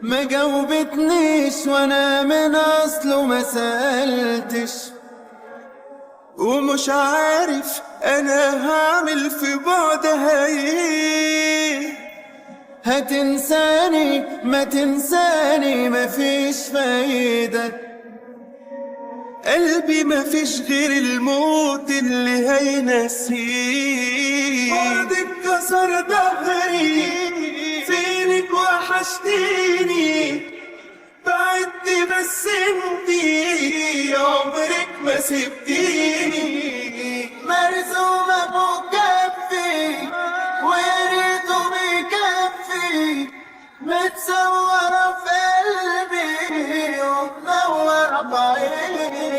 ما جاوبتنيش وانا من اصله ما سألتش، ومش عارف انا هعمل في بعدها ايه. هتنساني ما تنساني مفيش فايدة، قلبي مفيش غير الموت اللي هينسيه. بعدك كسر ظهري، فينك وحشتيني، بعدت بس انتي عمرك ما سبتيني. مرسومة فوق كفي ويا ريته بيكفي، متصورة في قلبي ومنورة في عيني.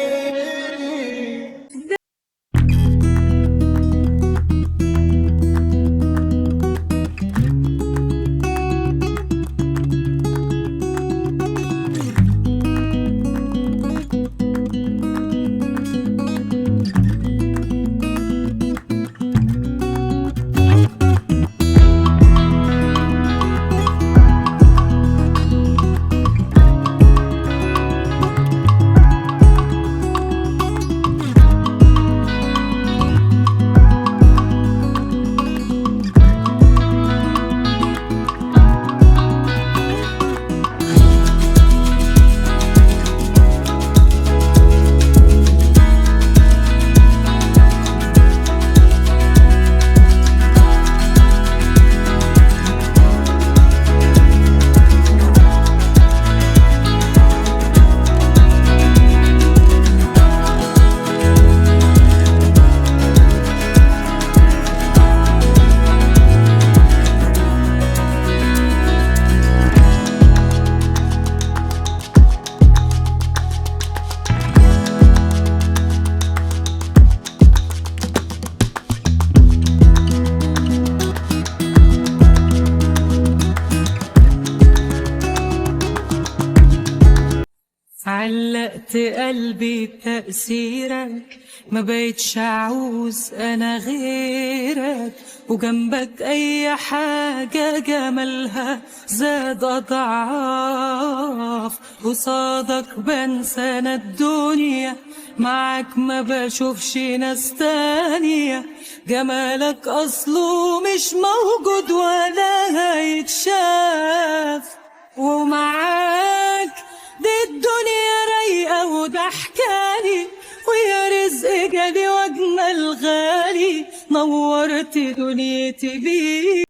علقت قلبي بتأثيرك، ما بقتش أعوز أنا غيرك، وجنبك أي حاجة جمالها زاد أضعاف. قصادك بنسى أنا الدنيا، معاك ما بشوفش ناس تانية. جمالك أصله مش موجود ولا هيتشاف، ومعاك دي الدنيا رايقة وضحكالي، ويا رزق جالي واجمل غالي، نورت دنيتي بيك.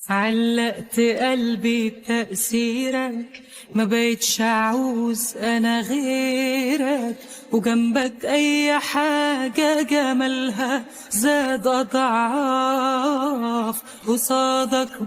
علقت قلبي بتأثيرك، ما بقتش أعوز أنا غيرك، وجنبك أي حاجة جمالها زاد أضعاف. قصادك